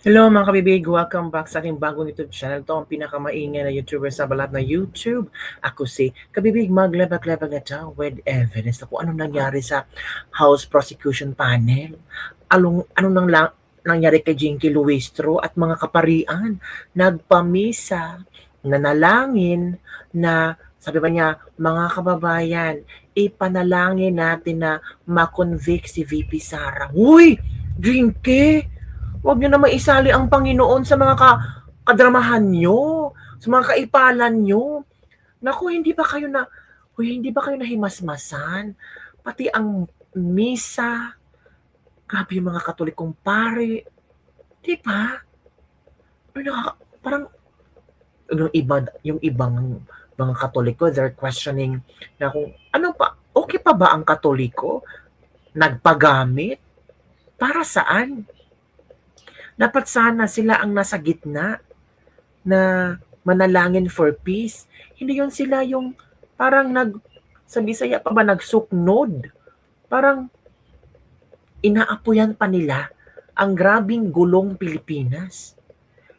Hello mga kabibig, welcome back sa ating bagong YouTube channel. Ito ang pinakamaingay na YouTuber sa balat na YouTube. Ako si Kabibig, maglabag-labag na ito with evidence na kung anong nangyari sa House Prosecution Panel. Anong nangyari kay Jinky Luistro at mga kaparian. Nagpamisa, nanalangin na sabi ba niya, mga kababayan, ipanalangin natin na makonvict si VP Sara. Uy! Jinky! Huwag niyo na maisali ang Panginoon sa mga kadramahan niyo, sa mga kaipalan niyo. Naku, hindi ba kayo nahimasmasan? Pati ang misa, grabe yung mga Katolikong pare, di ba? Parang yung ibang mga Katoliko, they're questioning na kung ano pa, okay pa ba ang Katoliko? Nagpagamit? Para saan? Dapat sana sila ang nasa gitna na manalangin for peace. Hindi yun sila yung parang sa Bisaya pa ba nagsuknod? Parang inaapuyan pa nila ang grabing gulong Pilipinas.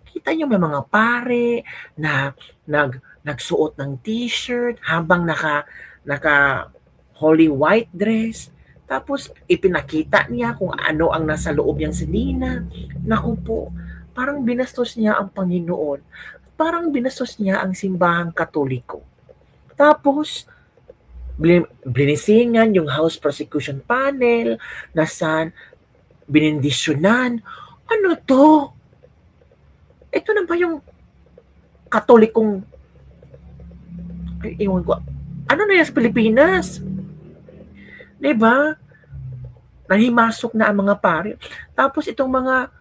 Kita niyo may mga pare na nagsuot ng t-shirt habang naka holy white dress. Tapos ipinakita niya kung ano ang nasa loob niyang silina. Naku po, parang binastos niya ang Panginoon. Parang binastos niya ang simbahang Katoliko. Tapos, blinisingan yung House Prosecution Panel, na saan binindisyonan. Ano to? Ito na ba yung Katolikong, iwan ko, ano na yan sa Pilipinas? Diba? Nahimasok na ang mga pare. Tapos itong mga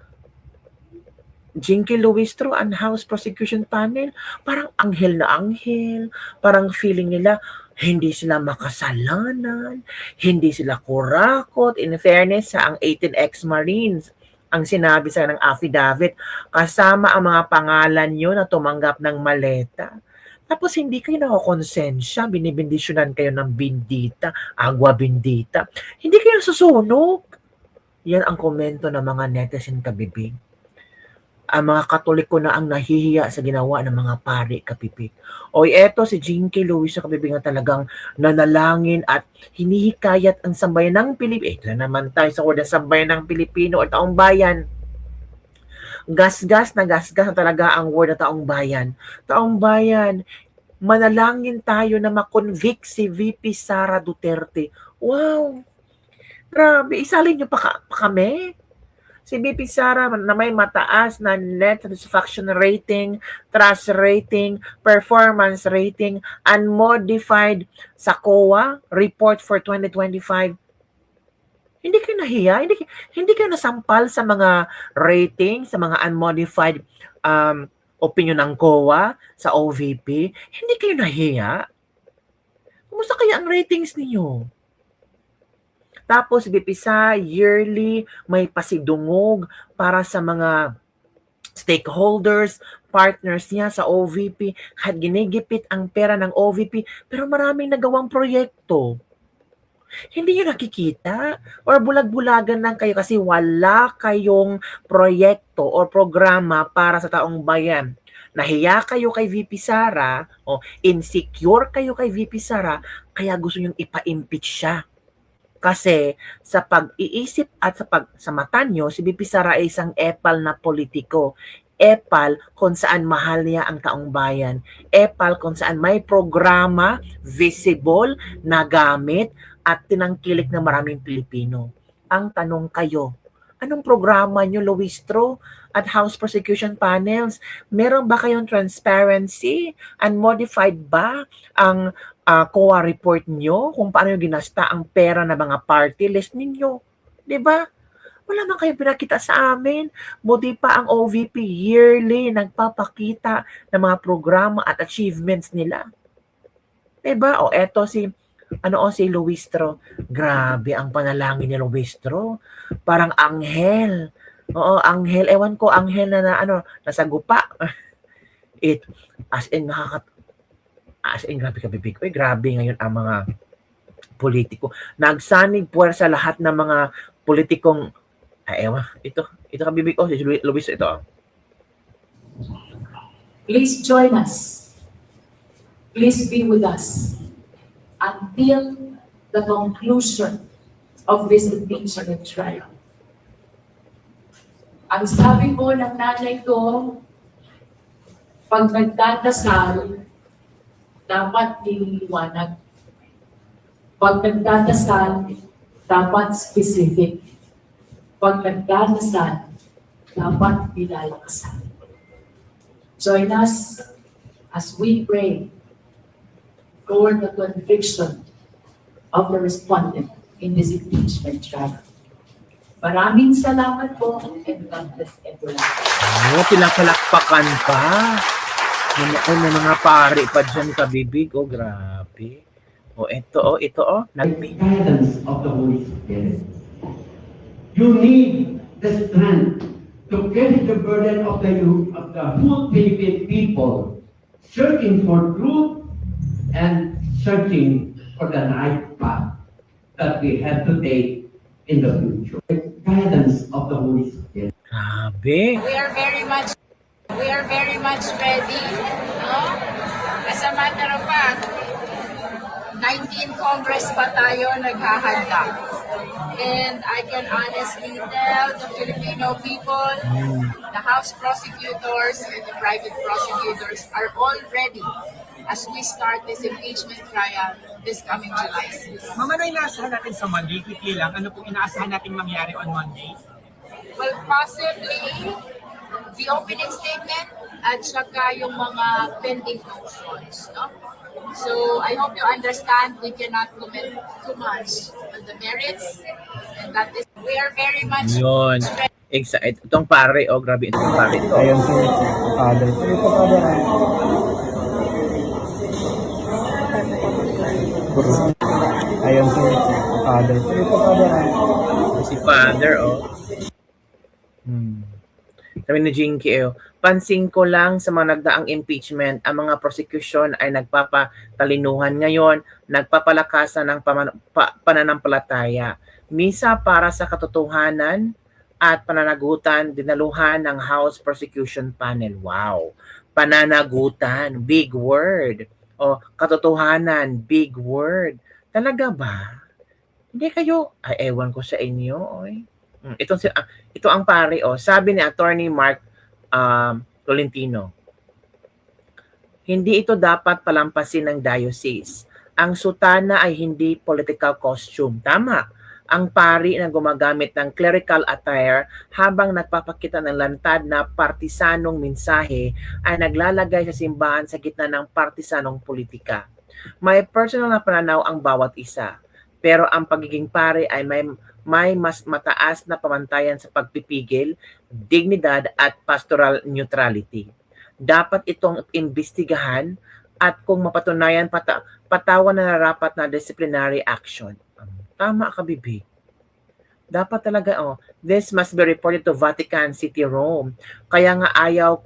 Jinky Luistro and House Prosecution Panel, parang anghel na anghel, parang feeling nila hindi sila makasalanan, hindi sila kurakot. In fairness sa ang 18 ex-Marines, ang sinabi sa ng affidavit, kasama ang mga pangalan nyo na tumanggap ng maleta. Tapos hindi kayo nakakonsensya, binibindisyonan kayo ng bindita, agwa bindita. Hindi kayo susunog. Yan ang komento ng mga netizen kabibig. Ang mga Katoliko na ang nahihiya sa ginawa ng mga pari kapipik. O eto si Jinky Luis sa kabibig na talagang nanalangin at hinihikayat ang sambayan ng Pilipino. Ito na naman tayo sa word ng sambayan ng Pilipino o taong bayan. Gasgas na talaga ang word na taong bayan. Taong bayan, manalangin tayo na makonvict si VP Sara Duterte. Wow! Grabe, isalin niyo pa kami? Si VP Sara na may mataas na net satisfaction rating, trust rating, performance rating, unmodified sa COA report for 2025. Hindi kayo nahiya? Hindi kayo nasampal sa mga rating, sa mga unmodified opinion ng COA, sa OVP? Hindi kayo nahiya? Kumusta kaya ang ratings niyo? Tapos BPSA yearly may pasidungog para sa mga stakeholders, partners niya sa OVP, kahit ginigipit ang pera ng OVP, pero maraming nagawang proyekto. Hindi nyo nakikita? Or bulag-bulagan lang kayo kasi wala kayong proyekto or programa para sa taong bayan. Nahiya kayo kay VP Sara, o insecure kayo kay VP Sara, kaya gusto nyong ipa-impeach siya. Kasi sa pag-iisip at sa mata nyo, si VP Sara ay isang epal na politiko. Epal kung saan mahal niya ang taong bayan. Epal kung saan may programa, visible, nagamit, at tinangkilik ng maraming Pilipino. Ang tanong kayo, anong programa nyo, Luistro, at House Prosecution Panels? Meron ba kayong transparency? Unmodified ba ang COA report nyo kung paano yung ginasta ang pera ng mga party list ninyo? Diba? Wala man kayong pinakita sa amin. Buti pa ang OVP yearly nagpapakita ng mga programa at achievements nila. Diba? O eto si Luistro. Grabe ang panalangin ni Luistro. Parang anghel. Oo, anghel. Ewan ko, anghel na nasa gupa. As in, grabe ka, bibig. Uy, grabe ngayon ang mga politiko. Nagsanig puwersa lahat ng mga politikong Ewan. Ito kabibig. Oh, si Luis ito. Please join us. Please be with us until the conclusion of this impeachment trial. Ang sabi ko ng nanay ko, pag nagdadasal, dapat nililiwanag. Pag nagdadasal, dapat specific. Pag nagdadasal, dapat nilalakasan. Join us as we pray for the conviction of the respondent in this impeachment trial. Maraming salamat po and God bless everyone. Oh, pinapalakpakan pa. May mga pari pa dyan kabibig. Oh, grabe. Oh, ito. Guidance of the Holy Spirit. You need the strength to carry the burden of the whole Philippine people, searching for truth and searching for the right path that we have to take in the future. The guidance of the Holy Spirit. Grabe. We are very much ready. No? As a matter of fact, 19 Congress pa tayo naghahanda. And I can honestly tell the Filipino people, the House prosecutors and the private prosecutors are all ready as we start this impeachment trial this coming July 6. Ma'am, ano inaasahan natin sa Monday? Quickly lang, ano pong inaasahan natin mangyari on Monday? Well, possibly the opening statement at saka yung mga pending motions, no? So I hope you understand we cannot comment too much on the merits, and that is we are very much Yun. Excited. Itong pare. Oh, grabe. Itong pare ito. Ayun si Father. Ayun si Father. Si Father, oh. Sabi ni Jinky, pansin ko lang sa mga nagdaang impeachment, ang mga prosecution ay nagpapatalinuhan ngayon, nagpapalakasan ng pananampalataya. Misa para sa katotohanan at pananagutan, dinaluhan ng House Prosecution Panel. Wow! Pananagutan, big word. O, katotohanan, big word. Talaga ba? Hindi kayo, ewan ko sa inyo, oy. Ito ang pare, sabi ni Attorney Mark Tolentino, hindi ito dapat palampasin ng diocese. Ang sutana ay hindi political costume. Tama. Ang pari na gumagamit ng clerical attire habang nagpapakita ng lantad na partisanong mensahe ay naglalagay sa simbahan sa gitna ng partisanong politika. May personal na pananaw ang bawat isa, pero ang pagiging pare ay may mas mataas na pamantayan sa pagpipigil, dignidad at pastoral neutrality. Dapat itong imbestigahan at kung mapatunayan patawan na narapat na disciplinary action. Tama ka, bibig. Dapat talaga, this must be reported to Vatican City, Rome. Kaya nga ayaw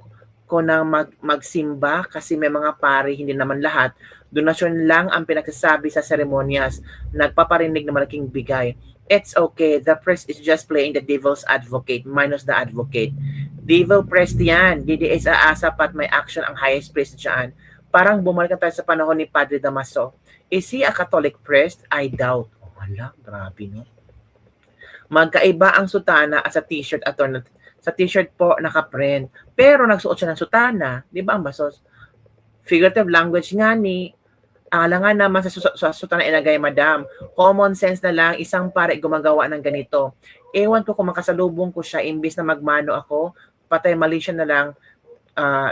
ko na magsimba kasi may mga pari, hindi naman lahat, donasyon lang ang pinagsasabi sa seremonyas, nagpaparinig na malaking bigay. It's okay, the priest is just playing the devil's advocate minus the advocate. Devil priest yan, DDS aasa pat may action ang highest priest dyan. Parang bumalik na tayo sa panahon ni Padre Damaso. Is he a Catholic priest? I doubt. Wala, grabe no. Magkaiba ang sutana at sa t-shirt at sa t-shirt po naka-print. Pero nagsuot siya ng sutana, di ba ang basos? Figurative language nga ni alangan naman sa sutana ilagay, madam. Common sense na lang, isang pare gumagawa ng ganito. Ewan ko kung makasalubong ko siya, imbis na magmano ako, patay mali siya na lang,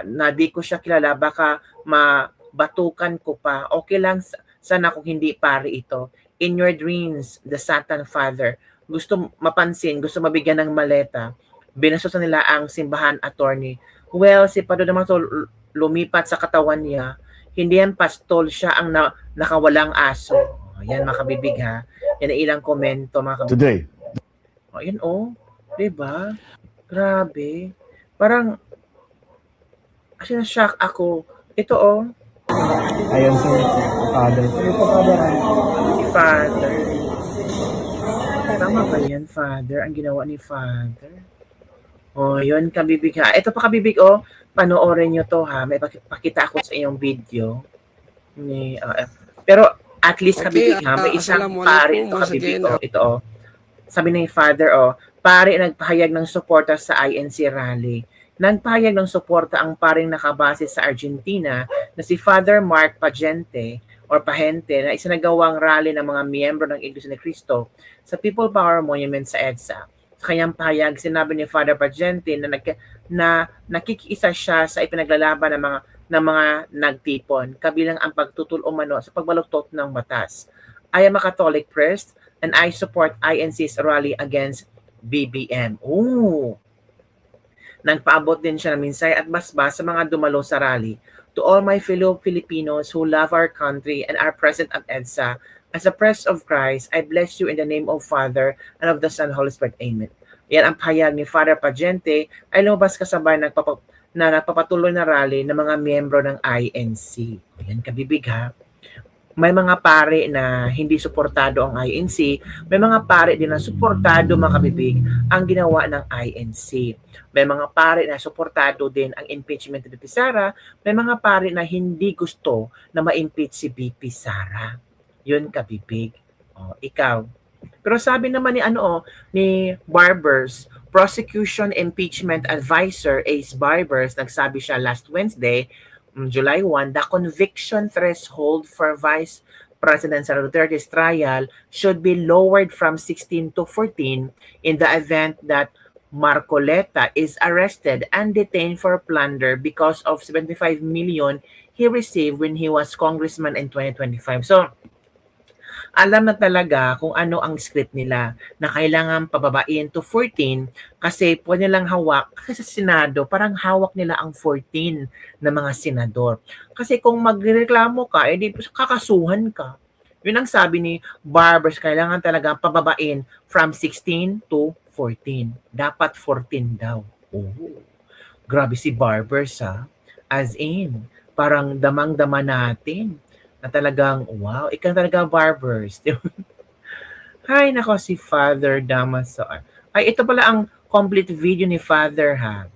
na di ko siya kilala, baka mabatukan ko pa. Okay lang sana kung hindi pare ito. In your dreams, the Satan Father, gusto mapansin, gusto mabigyan ng maleta, binasusan nila ang simbahan attorney. Well, si Padre Damaso lumipat sa katawan niya, hindi yan pastol, siya ang nakawalang aso. Yan mga kabibig ha. Yan ang ilang komento mga kabibig. Today. Yan diba? Grabe. Parang, kasi na-shock ako. Ito Ayun si Father. Si Father. Tama ba yan, Father? Ang ginawa ni Father? Oh, yun, kabibig ha. Ito pa kabibig, oh. Panoorin nyo to ha. May pakita ako sa iyong video. Pero at least kabibig ha. May isang pare ito kabibig, oh. Ito, oh. Sabi ni Father, oh. Pare nagpahayag ng suporta sa INC rally. Nagpahayag ng suporta ang paring nakabase sa Argentina na si Father Mark Pagente na isinagawang rally ng mga miyembro ng Iglesia ni Cristo sa People Power Monument sa EDSA. Sa kanyang pahayag, sinabi ni Father Pagente na nakikiisa siya sa ipinaglalaban ng mga nagtipon, kabilang ang pagtutul umano sa pagbaluktot ng batas. I am a Catholic priest and I support INC's rally against BBM. Ooh! Nagpaabot din siya ng minsay at basbas sa mga dumalo sa rally. To all my fellow Filipinos who love our country and are present at EDSA, as a priest of Christ, I bless you in the name of Father and of the Son, Holy Spirit. Amen. Yan ang pahayag ni Father Pagente ay lumabas kasabay na nagpapatuloy na rally ng mga miyembro ng INC. Yan kabibig ha. May mga pare na hindi suportado ang INC, may mga pare din na suportado mga kabibig ang ginawa ng INC. May mga pare na suportado din ang impeachment ni BP Sara, may mga pare na hindi gusto na ma-impeach si BP Sara. Yun kabibig. O, ikaw. Pero sabi naman ni Barbers, Prosecution Impeachment Advisor Ace Barbers, nagsabi siya last Wednesday, July 1, the conviction threshold for Vice President Sara Duterte's trial should be lowered from 16 to 14 in the event that Marcoleta is arrested and detained for plunder because of 75 million he received when he was congressman in 2025. So, alam na talaga kung ano ang script nila na kailangan pababain to 14 kasi pwede lang hawak kasi sa Senado parang hawak nila ang 14 na mga senador. Kasi kung magreklamo ka, edi kakasuhan ka. Yun ang sabi ni Barbers, kailangan talaga pababain from 16 to 14. Dapat 14 daw. Oh, grabe si Barbers ha. As in, parang damang-dama natin na talagang, wow, ikaw talaga Barbers. Hay, nako si Father Damaso. Ay, ito pala ang complete video ni Father ha.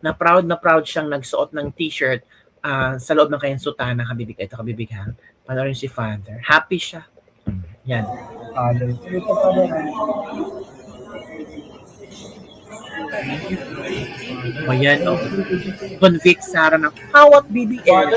Na proud siyang nagsuot ng t-shirt sa loob ng kanyang sutana, kabibig. Ito kabibig ha. Panoorin si Father. Happy siya. Yan. Father. Ito pala. O yan, o. Convict Sara ng hawak BBM.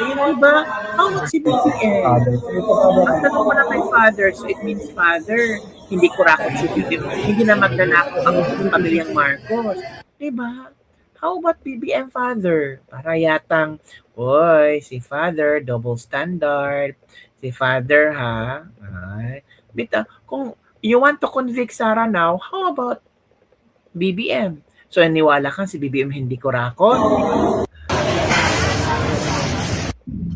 Ayun, diba? Hawak si BBM. Father. Ito pala. Ang tanong mo na kay Father, so it means Father, hindi kurakot si BBM. Hindi na magnanako ang pamilyang Marcos. Diba? How about BBM, Father? Para yatang, oy, si Father, double standard. Si Father, ha? Ay. Bita, kung you want to convict Sara now, how about BBM? So, niwala kang si BBM hindi kurakot?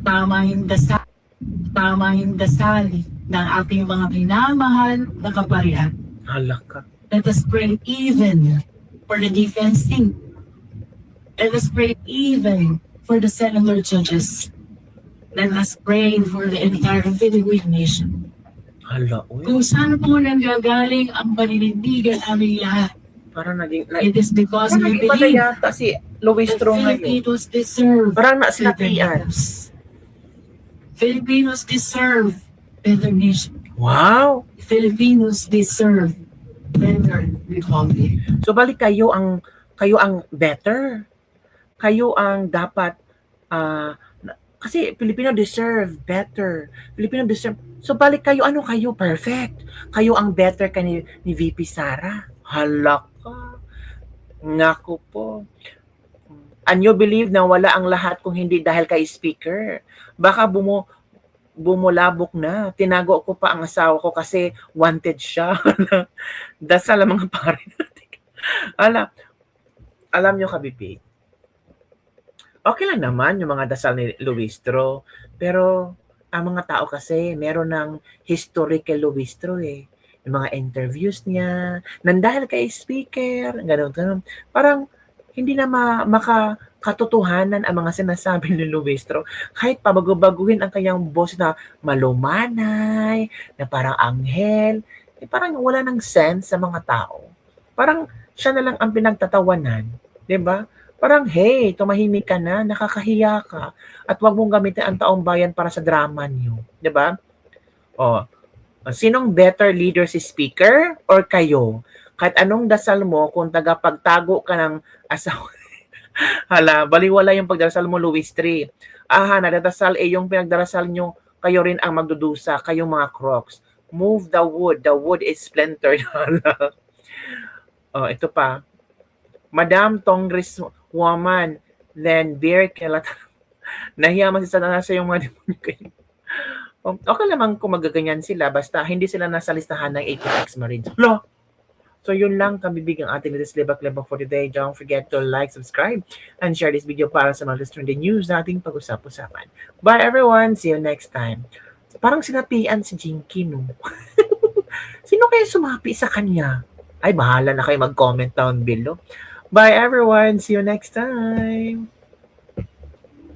Tama yung dasal ng ating mga minamahal na kaparian. Hala ka. Let us pray even for the defense team. Let us pray even for the secular judges. Let us pray for the entire Philippine nation. Hala, uy. Kung saan po nanggagaling ang paninindigan aming lahat, Parang naging, it is because parang we naging pala believe yata si Louis that Strong ngayon. Filipinos deserve Parang better nasinapian. lives. Filipinos deserve better nation. Wow! Filipinos deserve better republic. So balik kayo ang better. Kayo ang dapat kasi Filipino deserve better. Filipino deserve. So balik kayo, ano kayo? Perfect. Kayo ang better ka ni VP Sara. Hala ka. Naku po. And you believe na wala ang lahat kung hindi dahil kay speaker. Baka bumulabok na. Tinago ko pa ang asawa ko kasi wanted siya. Dasal ang mga pare natin. Alam nyo kabibig. Okay lang naman yung mga dasal ni Luistro. Pero ang mga tao kasi meron ng history kay Luistro eh. Yung mga interviews niya, nandahil kay speaker, ganun. Parang hindi na katotohanan ang mga sinasabi ni Luistro. Kahit pabago-baguhin ang kanyang boss na malumanay, na parang anghel, parang wala ng sense sa mga tao. Parang siya na lang ang pinagtatawanan, 'di ba? Parang, hey, tumahimik ka na, nakakahiya ka, at wag mong gamitin ang taong bayan para sa drama niyo, 'di ba? O, sinong better leader, si speaker or kayo? Kahit anong dasal mo, kung tagapagtago ka ng asawa, hala, baliwala yung pagdarasal mo, Louis 3. Nadadasal yung pinagdarasal nyo, kayo rin ang magdudusa, kayong mga crocs. Move the wood is splintered. Ito pa. Madam Congresswoman, then beer kelat. Nahiya man si Satanas sa yung mga demonyo kayo. Okay naman kung magaganyan sila, basta hindi sila nasa listahan ng 86 Marines. Hello? So yun lang, kabibig ang ating latest Libak-Libak for today. Don't forget to like, subscribe, and share this video para sa mga trending news na ating pag-usap-usapan. Bye everyone! See you next time. Parang sinapian si Jinky, no? Sino kaya sumapi sa kanya? Ay, bahala na kayo mag-comment down below. Bye everyone! See you next time!